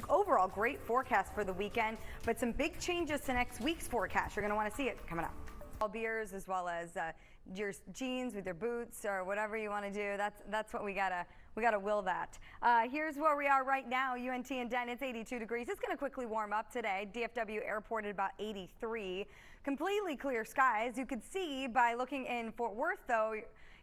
Overall, great forecast for the weekend, but some big changes to next week's forecast. You're going to want to see it coming up. All beers, as well as your jeans with your boots or whatever you want to do. That's what we gotta will that. Here's where we are right now. UNT and Denton, it's 82 degrees. It's going to quickly warm up today. DFW airport at about 83. Completely clear skies. You could see by looking in Fort Worth, though.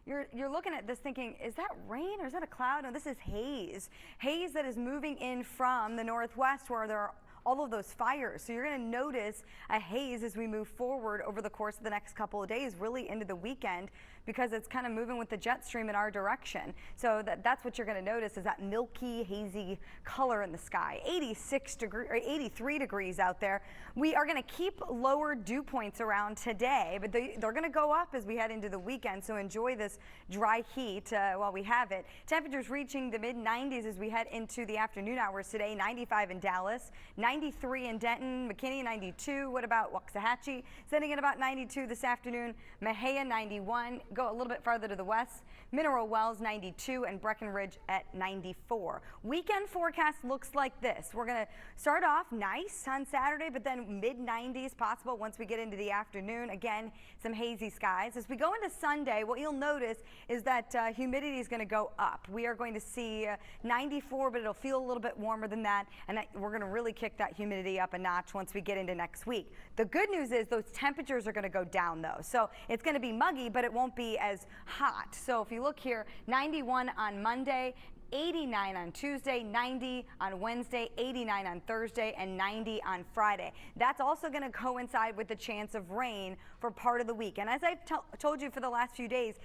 You're looking at this thinking, is that rain or is that a cloud? No, this is haze. Haze that is moving in from the northwest where there are all of those fires. So you're going to notice a haze as we move forward over the course of the next couple of days, really into the weekend, because it's kind of moving with the jet stream in our direction. So that's what you're going to notice, is that milky, hazy color in the sky. 83 degrees out there. We are going to keep lower dew points around today, but they're going to go up as we head into the weekend. So enjoy this dry heat while we have it. Temperatures reaching the mid-90s as we head into the afternoon hours today. 95 in Dallas, 93 in Denton, McKinney 92. What about Waxahachie? Sitting at about 92 this afternoon. Mexia 91. Go a little bit farther to the west. Mineral Wells 92 and Breckenridge at 94. Weekend forecast looks like this. We're going to start off nice on Saturday, but then mid-90s possible once we get into the afternoon. Again, some hazy skies. As we go into Sunday, what you'll notice is that humidity is going to go up. We are going to see 94, but it'll feel a little bit warmer than that, and we're going to really kick that humidity up a notch once we get into next week. The good news is those temperatures are going to go down, though. So it's going to be muggy, but it won't be as hot. So if you look here, 91 on Monday, 89 on Tuesday, 90 on Wednesday, 89 on Thursday, and 90 on Friday. That's also going to coincide with the chance of rain for part of the week. And as I've told you for the last few days,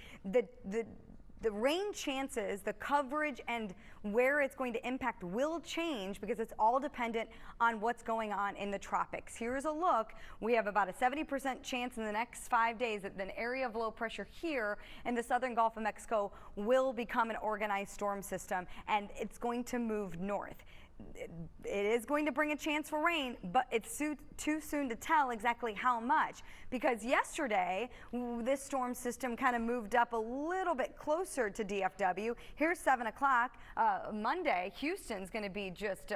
the rain chances, the coverage, and where it's going to impact will change because it's all dependent on what's going on in the tropics. Here's a look. We have about a 70% chance in the next 5 days that an area of low pressure here in the southern Gulf of Mexico will become an organized storm system, and it's going to move north. It is going to bring a chance for rain, but it's too soon to tell exactly how much, because yesterday this storm system kind of moved up a little bit closer to DFW. Here's 7 o'clock Monday. Houston's going to be just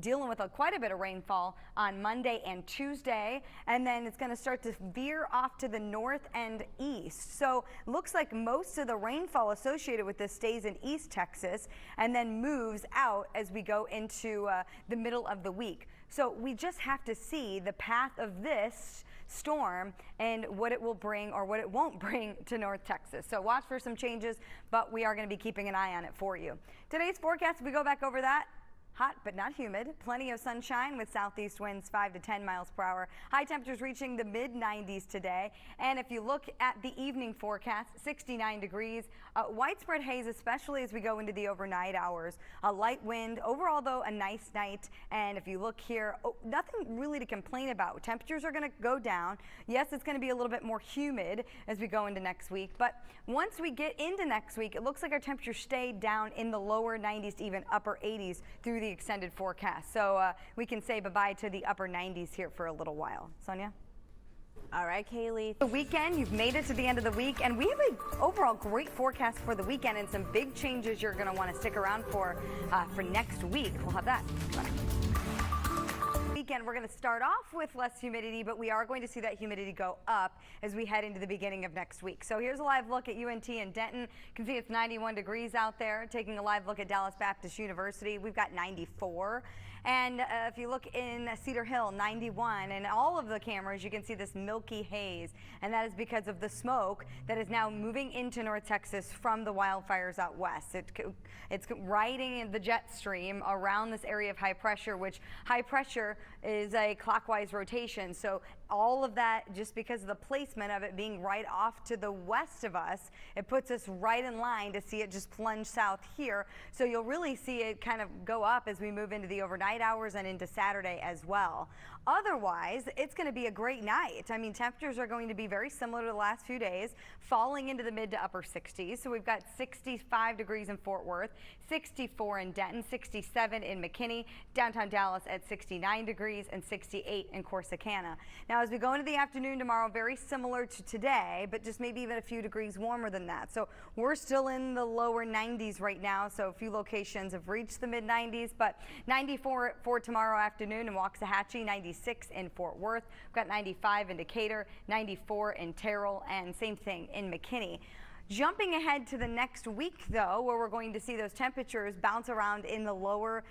dealing with quite a bit of rainfall on Monday and Tuesday, and then it's going to start to veer off to the north and east. So looks like most of the rainfall associated with this stays in East Texas and then moves out as we go into the middle of the week. So we just have to see the path of this storm and what it will bring or what it won't bring to North Texas. So watch for some changes, but we are going to be keeping an eye on it for you. Today's forecast, we go back over that. Hot but not humid. Plenty of sunshine with southeast winds 5 to 10 miles per hour. High temperatures reaching the mid-90s today. And if you look at the evening forecast, 69 degrees. Widespread haze, especially as we go into the overnight hours. A light wind. Overall, though, a nice night. And if you look here, nothing really to complain about. Temperatures are going to go down. Yes, it's going to be a little bit more humid as we go into next week. But once we get into next week, it looks like our temperatures stay down in the lower 90s to even upper 80s through the extended forecast. So we can say bye-bye to the upper 90s here for a little while. Sonia? All right, Kaylee. The weekend, you've made it to the end of the week, and we have an overall great forecast for the weekend and some big changes you're going to want to stick around for next week. We'll have that. Weekend, we're going to start off with less humidity, but we are going to see that humidity go up as we head into the beginning of next week. So here's a live look at UNT and Denton. You can see it's 91 degrees out there. Taking a live look at Dallas Baptist University, we've got 94. And if you look in Cedar Hill, 91, and all of the cameras, you can see this milky haze. And that is because of the smoke that is now moving into North Texas from the wildfires out west. It's riding the jet stream around this area of high pressure, which high pressure is a clockwise rotation. So all of that, just because of the placement of it being right off to the west of us, it puts us right in line to see it just plunge south here. So you'll really see it kind of go up as we move into the overnight hours and into Saturday as well. Otherwise, it's going to be a great night. I mean, temperatures are going to be very similar to the last few days, falling into the mid to upper 60s. So we've got 65 degrees in Fort Worth, 64 in Denton, 67 in McKinney, downtown Dallas at 69 degrees. degrees and 68 in Corsicana. Now, as we go into the afternoon tomorrow, very similar to today, but just maybe even a few degrees warmer than that. So we're still in the lower 90s right now. So a few locations have reached the mid 90s, but 94 for tomorrow afternoon in Waxahachie, 96 in Fort Worth. We've got 95 in Decatur, 94 in Terrell, and same thing in McKinney. Jumping ahead to the next week, though, where we're going to see those temperatures bounce around in the lower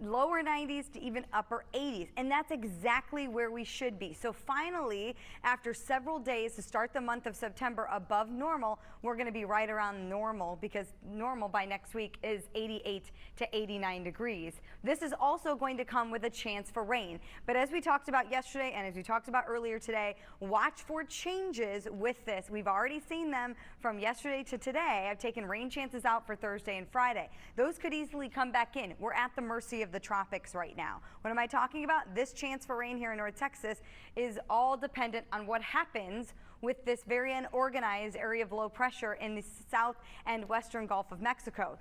90s to even upper 80s, and that's exactly where we should be. So finally, after several days to start the month of September above normal, we're going to be right around normal, because normal by next week is 88 to 89 degrees. This is also going to come with a chance for rain, but as we talked about yesterday and as we talked about earlier today, watch for changes with this. We've already seen them from yesterday to today. I've taken rain chances out for Thursday and Friday. Those could easily come back in. We're at the mercy of the tropics right now. What am I talking about? This chance for rain here in North Texas is all dependent on what happens with this very unorganized area of low pressure in the south and western Gulf of Mexico.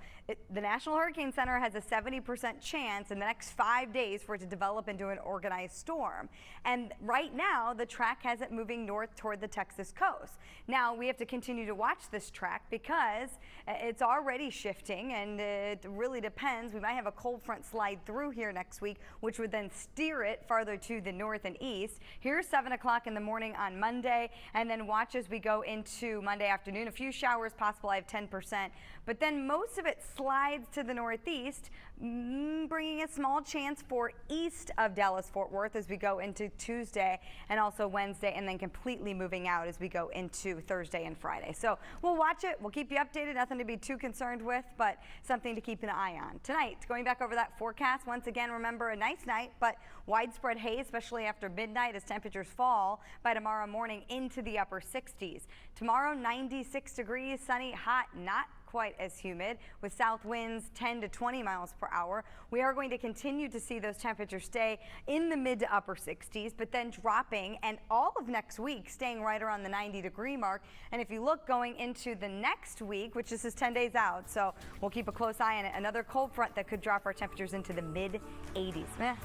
The National Hurricane Center has a 70% chance in the next 5 days for it to develop into an organized storm. And right now, the track has it moving north toward the Texas coast. Now, we have to continue to watch this track because it's already shifting, and it really depends. We might have a cold front slide through here next week, which would then steer it farther to the north and east. Here's 7 o'clock in the morning on Monday, and then watch as we go into Monday afternoon. A few showers possible, I have 10%, but then most of it slides to the northeast, bringing a small chance for east of Dallas-Fort Worth as we go into Tuesday and also Wednesday, and then completely moving out as we go into Thursday and Friday. So we'll watch it. We'll keep you updated. Nothing to be too concerned with, but something to keep an eye on. Tonight, going back over that forecast, once again, remember, a nice night, but widespread haze, especially after midnight as temperatures fall by tomorrow morning into the upper 60s. Tomorrow, 96 degrees, sunny, hot, not quite as humid, with south winds 10 to 20 miles per hour. We are going to continue to see those temperatures stay in the mid to upper 60s, but then dropping, and all of next week staying right around the 90-degree mark. And if you look going into the next week, which this is 10 days out, so we'll keep a close eye on it, another cold front that could drop our temperatures into the mid 80s.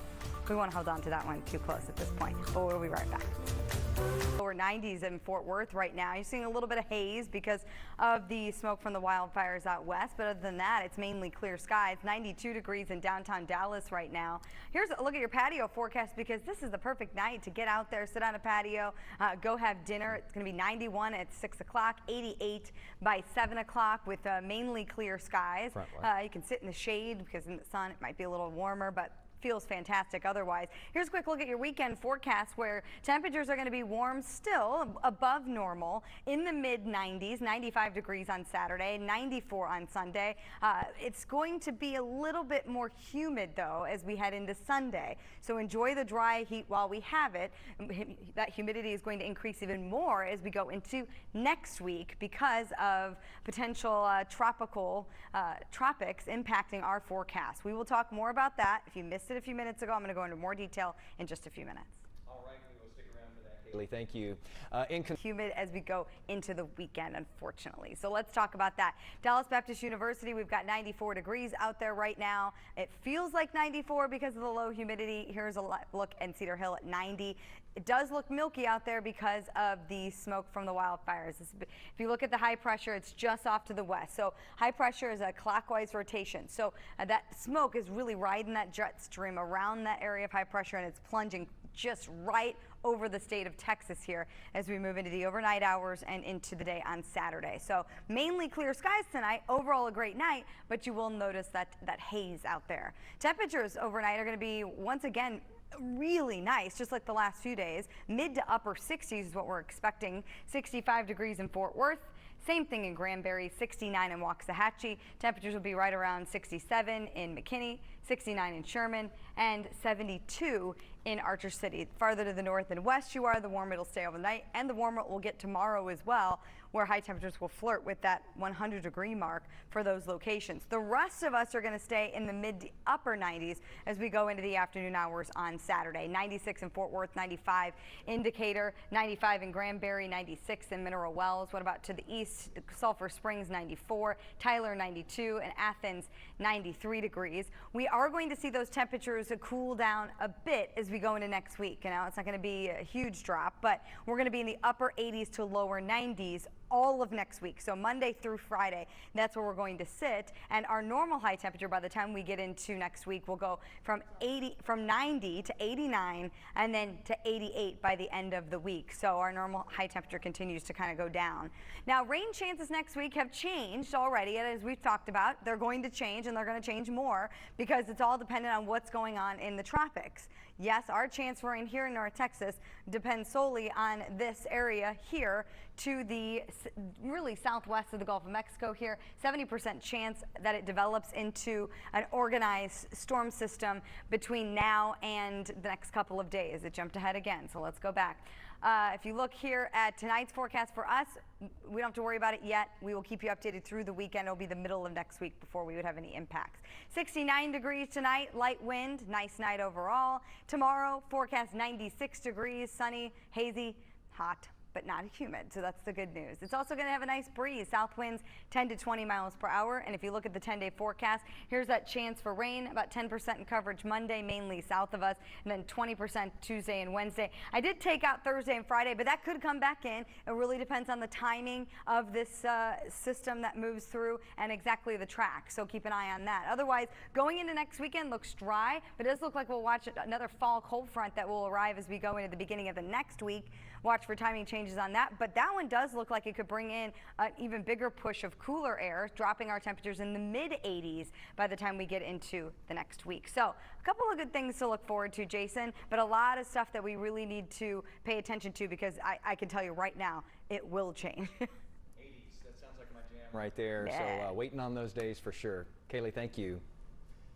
We won't hold on to that one too close at this point, but we'll be right back. Lower 90s in Fort Worth right now. You're seeing a little bit of haze because of the smoke from the wildfires out west, but other than that, it's mainly clear skies. 92 degrees in downtown Dallas right now. Here's a look at your patio forecast, because this is the perfect night to get out there, sit on a patio, go have dinner. It's going to be 91 at 6 o'clock, 88 by 7 o'clock with mainly clear skies. You can sit in the shade because in the sun it might be a little warmer, but feels fantastic otherwise. Here's a quick look at your weekend forecast, where temperatures are going to be warm still, above normal, in the mid 90s, 95 degrees on Saturday, 94 on Sunday. It's going to be a little bit more humid, though, as we head into Sunday. So enjoy the dry heat while we have it. That humidity is going to increase even more as we go into next week because of potential tropics impacting our forecast. We will talk more about that. If you missed it a few minutes ago, I'm going to go into more detail in just a few minutes. All right, we will stick around for that, Kalee. Thank you. Humid as we go into the weekend, unfortunately. So let's talk about that. Dallas Baptist University, we've got 94 degrees out there right now. It feels like 94 because of the low humidity. Here's a look in Cedar Hill at 90. It does look milky out there because of the smoke from the wildfires. If you look at the high pressure, it's just off to the west. So high pressure is a clockwise rotation. So that smoke is really riding that jet stream around that area of high pressure, and it's plunging just right over the state of Texas here as we move into the overnight hours and into the day on Saturday. So mainly clear skies tonight. Overall a great night, but you will notice that haze out there. Temperatures overnight are going to be once again really nice, just like the last few days. Mid to upper 60s is what we're expecting. 65 degrees in Fort Worth. Same thing in Granbury, 69 in Waxahachie. Temperatures will be right around 67 in McKinney, 69 in Sherman, and 72 in Archer City. Farther to the north and west you are, the warmer it'll stay overnight, and the warmer it will get tomorrow as well, where high temperatures will flirt with that 100-degree mark for those locations. The rest of us are going to stay in the mid to upper 90s as we go into the afternoon hours on Saturday. 96 in Fort Worth, 95 in Decatur, 95 in Granbury, 96 in Mineral Wells. What about to the east? Sulphur Springs, 94, Tyler, 92, and Athens, 93 degrees. We are going to see those temperatures cool down a bit as we go into next week. You know, it's not going to be a huge drop, but we're going to be in the upper 80s to lower 90s all of next week. So Monday through Friday, that's where we're going to sit. And our normal high temperature by the time we get into next week will go from 90 to 89 and then to 88 by the end of the week. So our normal high temperature continues to kind of go down. Now, rain chances next week have changed already, and as we've talked about, they're going to change, and they're going to change more because it's all dependent on what's going on in the tropics. Yes, our chance for rain here in North Texas depends solely on this area here to the really southwest of the Gulf of Mexico here. 70% chance that it develops into an organized storm system between now and the next couple of days. It jumped ahead again, so let's go back. If you look here at tonight's forecast for us, we don't have to worry about it yet. We will keep you updated through the weekend. It'll be the middle of next week before we would have any impacts. 69 degrees tonight, light wind, nice night overall. Tomorrow, forecast 96 degrees, sunny, hazy, hot, but not humid, so that's the good news. It's also going to have a nice breeze. South winds 10 to 20 miles per hour. And if you look at the 10-day forecast, here's that chance for rain, about 10% in coverage Monday, mainly south of us, and then 20% Tuesday and Wednesday. I did take out Thursday and Friday, but that could come back in. It really depends on the timing of this system that moves through and exactly the track, so keep an eye on that. Otherwise, going into next weekend looks dry, but it does look like we'll watch another fall cold front that will arrive as we go into the beginning of the next week. Watch for timing changes on that, but that one does look like it could bring in an even bigger push of cooler air, dropping our temperatures in the mid-80s by the time we get into the next week. So a couple of good things to look forward to, Jason, but a lot of stuff that we really need to pay attention to because I can tell you right now, it will change. 80s, that sounds like my jam right there. Yeah. So waiting on those days for sure. Kalee, thank you.